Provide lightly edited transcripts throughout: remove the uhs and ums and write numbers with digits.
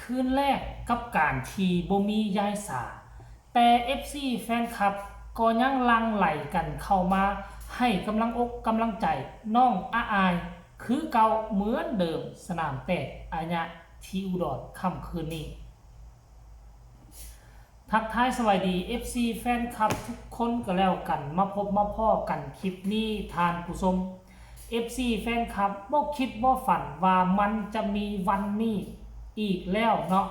คืนแรกกับการที่บ่มียายสาแต่ FC แฟนคลับก็ยังหลั่งไหลกันเข้ามาให้กำลังอกกำลังใจน้องอาอายคือเก่าเหมือนเดิมสนามแตกอาญะที่อุดรค่ำคืนนี้ทักทายสวัสดี FC แฟนคลับทุกคนก็แล้วกันมาพบมาพ้อกันคลิปนี้ทานผู้ชม FC แฟนคลับบ่คิดบ่ฝันว่ามันจะมีวันนี้อีกแล้วเนาะ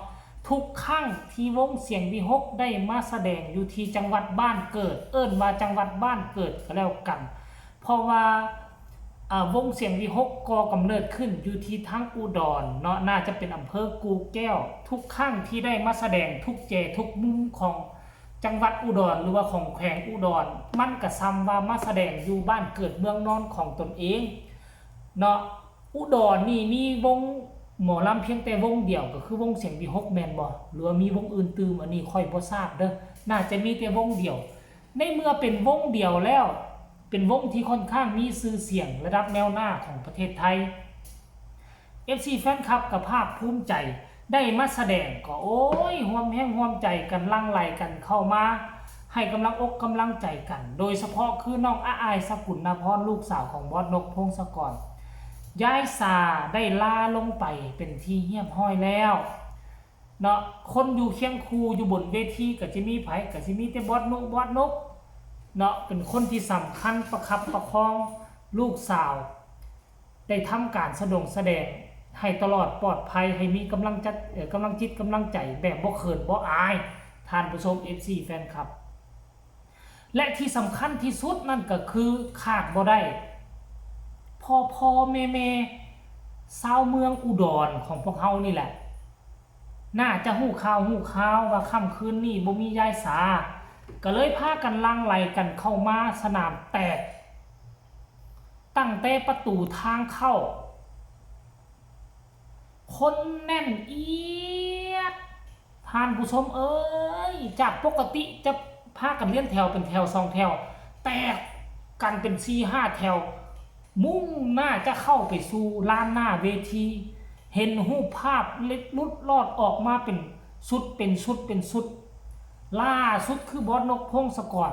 ทุกครั้งที่วงเสียงวิหกได้มาแสดงอยู่ที่จังหวัดบ้านเกิดเอิ้นว่าจังหวัดบ้านเกิดก็แล้วกันเพราะว่าวงเสียงวิหกก่อกำเนิดขึ้นอยู่ที่ทั้งอุดรเนาะน่าจะเป็นอำเภอกูแก้วทุกครั้งที่ได้มาแสดงทุกเจทุกมุมของจังหวัดอุดรหรือว่าของแขวงอุดรมันก็ซ้ำว่ามาแสดงอยู่บ้านเกิดเมืองนอนของตนเองเนาะอุดรนี่มีวงหมอลำเพียงแต่วงเดียวก็คือวงเสียงวิหกแมนบ่หรือว่ามีวงอื่นตื่มอันนี้ค่อยบ่ทราบเด้อน่าจะมีแต่วงเดียวในเมื่อเป็นวงเดียวแล้วเป็นวงที่ค่อนข้างมีชื่อเสียงระดับแนวหน้าของประเทศไทย FC แฟนคลับกับภาคภูมิใจได้มาแสดงก็โอ้ยห่วมแห้งห่วมใจกันลั่งไหลกันเข้ามาให้กำลังอกกำลังใจกันโดยเฉพาะคือน้องอาอายสกุลนภรลูกสาวของบอสนกพงศกรยายสาได้ลาลงไปเป็นที่เงียบห้อยแล้วเนาะคนอยู่เคียงคูอยู่บนเวทีก็จะมีไผก็จะมีแต่บอสนกเนาะเป็นคนที่สำคัญประคับประคองลูกสาวได้ทำการแสดงให้ตลอดปลอดภัยให้มีกำลังจิตกำลังใจแบบบ่เขินบ่อายท่านผู้ชม FC แฟนคลับและที่สำคัญที่สุดนั่นก็คือขาดบ่ได้พ่อแม่ชาวเมืองอุดรของพวกเฮานี่แหละน่าจะหู้ข่าวว่าค่ำคืนนี้บ่มียายสาก็เลยพากันลังไหลกันเข้ามาสนามแตกตั้งแต่ประตูทางเข้าคนแน่นเอียดท่านผู้ชมเอ้ยจากปกติจะพากันเลี้ยนแถวเป็นแถว2แถวแตกกันเป็น4-5แถวมุ่งหน้าจะเข้าไปสู่ลานหน้าเวทีเห็นรูปภาพเล็ดลุดลอดออกมาเป็นชุดล่าสุดคือบอสนกพงศกร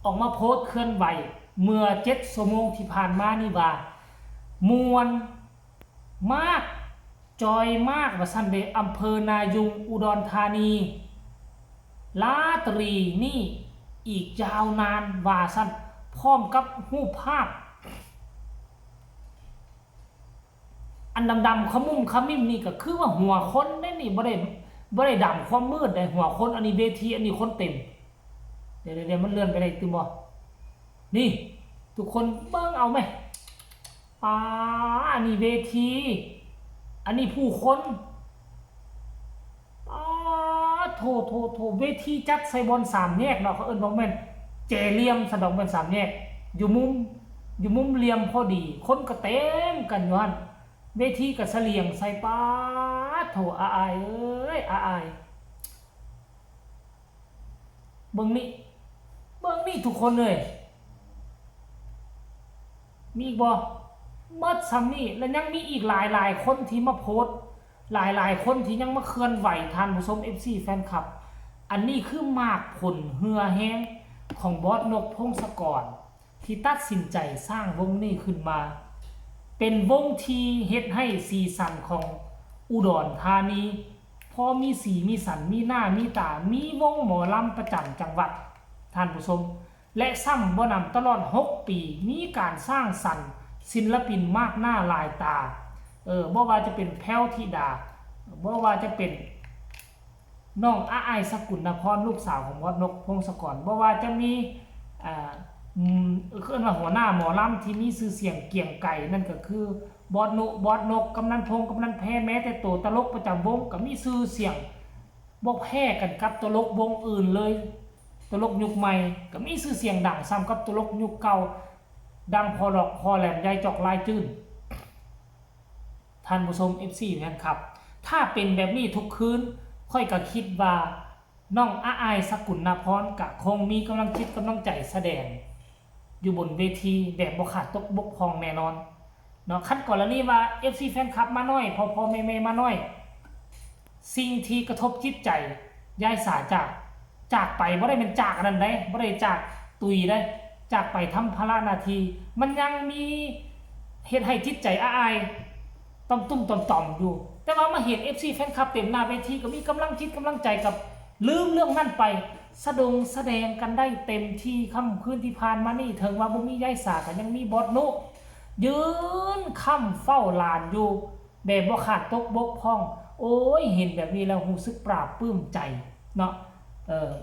ออกมาโพสต์เคลื่อนไหวเมื่อ7 ชั่วโมงที่ผ่านมานี่ว่ามวนมากจอยมากว่าซั่นเด้อำเภอนายุงอุดรธานีลาตรีนี่อีกยาวนานว่าซั่นพร้อมกับรูปภาพอันดำๆขมุ้มขมิ้มนี่ก็คือว่าหัวคนได้นี่บ่ได้ดำความมืดได้หัวคนอันนี้เวทีอันนี้คนเต็มเดี๋ยวมันเลื่อนไปได้ตึมบ่นี่ทุกคนเบิ่งเอาไหมอันนี้เวทีอันนี้ผู้คนโถเวทีจัดใส่บน3แยกเนาะเขาเอิ้นว่าแม่นเจเหลี่ยมสะดอกเป็น3แยกอยู่มุมเหลี่ยมพอดีคนก็เต็มกันอยู่หั่นเวทีก็เสลี่ยงใส่โถอาอายเอ้ยอาอายเบิ่งนี่ทุกคนเลยมีอีกบ่เมิดซ้ำนี่แล้วยังมีอีกหลายคนที่มาโพสต์หลายคนที่ยังมาเคลื่อนไหวท่านผู้ชม FC แฟนคลับอันนี้คือมากผลเหือแห้งของบอสนกพงศกรที่ตัดสินใจสร้างวงนี้ขึ้นมาเป็นวงที่เฮ็ดให้สีสันของอุดรธานีพอมีสีมีสันมีหน้ามีตามีวงหมอลำประจำจังหวัดท่านผู้ชมและซ้ำบ่นำตลอด6 ปีมีการสร้างสรรค์ศิลปินมากหน้าหลายตาบ่ว่าจะเป็นแพ้วธิดาบ่ว่าจะเป็นน้องอาอายสกุลนภรลูกสาวของบอสนกพงศกรบ่ว่าจะมีคือว่าหัวหน้าหมอลำที่มีชื่อเสียงเกี่ยงไก่นั่นก็คือบอสนกกำนันพงกำนันแพ้แม้แต่ตัวตลกประจำวงก็มีชื่อเสียงบ่แพ้กันกับตลกวงอื่นเลยตลกยุคใหม่ก็มีชื่อเสียงดังซ้ำกับตลกยุคเก่าดังพอดอกพอแหลมยายจอกลายจื้นท่านผู้ชม FC นั่นครับถ้าเป็นแบบนี้ทุกคืนค่อยก็คิดว่าน้องอาอายสกุลนภรก็คงมีกำลังใจแสดงอยู่บนเวทีแบบบ่ขาดตกบกพร่องแน่นอน เนาะคันกรณีว่า FC แฟนคลับมาน้อยพอแม่ๆมาน้อยสิ่งที่กระทบจิตใจยายสาจากไปบ่ได้เป็นจากอันนั้นได้บ่ได้จากตุยได้จากไปทำภาระหน้าที่มันยังมีเฮ็ดให้จิตใจอ้ายต่อมต่อมอยู่แต่ว่ามาเห็น FC แฟนคลับเต็มหน้าเวทีก็มีกำลังจิตกำลังใจกับลืมเรื่องนั้นไปแสดงกันได้เต็มที่ค่ำคืนที่ผ่านมานี่ถึงว่าบ่มียายสาก็ยังมีบอสนุยืนค่ำเฝ้าลานอยู่แบบบ่ขาดตกบกพร่องโอ้ยเห็นแบบนี้แล้วรู้สึกปราบปลื้มใจเนาะ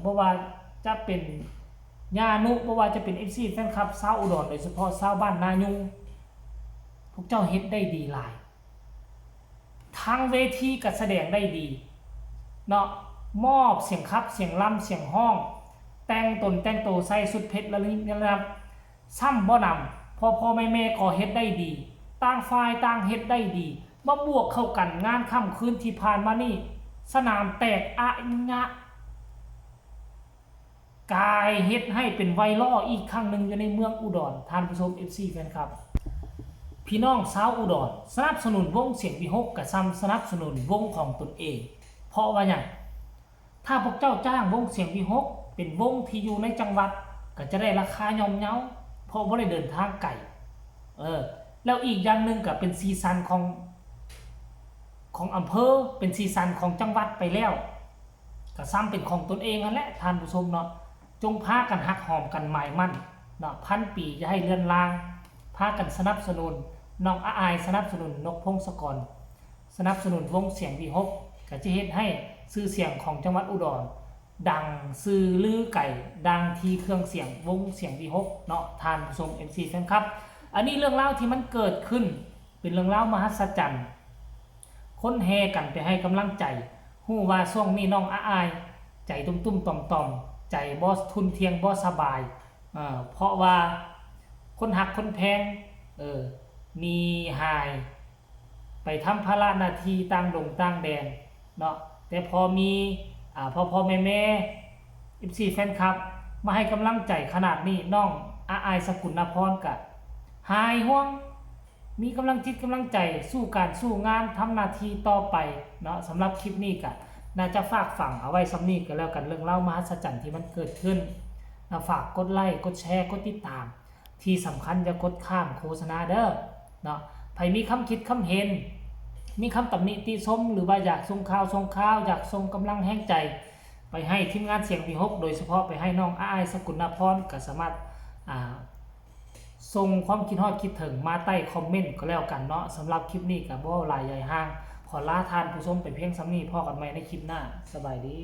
บ่ว่าจะเป็นญานุบ่ว่าจะเป็น FC แฟนคลับชาวอุดรโดยเฉพาะชาวบ้านนายุงพวกเจ้าเฮ็ดได้ดีหลายทางเวทีก็แสดงได้ดีเนาะมอบเสียงครับเสียงล่ำเสียงห้องแต่งตนแต่งโตใส่สุดเพชรละนิดนะครับซ้ำบ่นำพอแม่ก็เฮ็ดได้ดีต่างฝ่ายต่างเฮ็ดได้ดีมาบวกเข้ากันงานค่ำคืนที่ผ่านมานี่สนามแตกอะงะกายเฮ็ดให้เป็นไวรัลอีกครั้งหนึ่งอยู่ในเมืองอุดรท่านผู้ชม FC แฟนคลับพี่น้องชาวอุดรสนับสนุนวงเสียงวิหกกับซ้ำสนับสนุนวงของตนเองเพราะว่าอย่างถ้าพวกเจ้าจ้างวงเสียงวิหกเป็นวงที่อยู่ในจังหวัดก็จะได้ราคาย่อมเยาเพราะว่าได้เดินทางไกลแล้วอีกอย่างหนึ่งก็เป็นซีซันของอำเภอเป็นซีซันของจังหวัดไปแล้วก็ซ้ำเป็นของตนเองนั่นแหละท่านผู้ชมเนาะจงพากันหักหอมกันหมายมั่นเนาะพันปีจะให้เลื่อนลางพากันสนับสนุนน้องอายสนับสนุนนกพงศกรสนับสนุนวงเสียงวิหกก็จะเฮ็ดให้ชื่อเสียงของจังหวัดอุดรดังซื่อลือไก่ดังที่เครื่องเสียงวงเสียงวิหกเนาะท่านผู้ชม MC แฟนคลับอันนี้เรื่องเล่าที่มันเกิดขึ้นเป็นเรื่องเล่ามหัศจรรย์คนแห่กันไปให้กำลังใจฮู้ว่าช่วงนี้น้องอายใจตุ้มๆต่อมใจบ่ทุนเทียงบ่สบายเพราะว่าคนหักคนแพงมีหายไปทำภาระหน้าที่ต่างดงต่างแดนเนาะแต่พอมีพ่อแม่ FC แฟนคลับมาให้กำลังใจขนาดนี้น้องอายสกุลนพรก็หายห่วงมีกำลังจิตกำลังใจสู้การสู้งานทำหน้าที่ต่อไปเนาะสำหรับคลิปนี้ก็น่าจะฝากฝังเอาไว้สำนี้ก็แล้วกันเรื่องเล่ามหัศจรรย์ที่มันเกิดขึ้นฝากกดไลค์กดแชร์กดติดตามที่สำคัญอย่ากดข้ามโฆษณาเด้อเนาะใครมีคำคิดคำเห็นมีคำตำหนิติชมหรือว่าอยากส่งข่าวอยากส่งกำลังแห่งใจไปให้ทีมงานเสียงวิหกโดยเฉพาะไปให้น้องอายสกุลนพรก็สามารถส่งความคิดฮอดคิดถึงมาใต้คอมเมนต์ก็แล้วกันเนาะสำหรับคลิปนี้ก็บ่หลายใหญ่ห้างขอลาทานผู้ชมเป็นเพียงซ้ำนี้พอกันใหม่ในคลิปหน้าสบายดี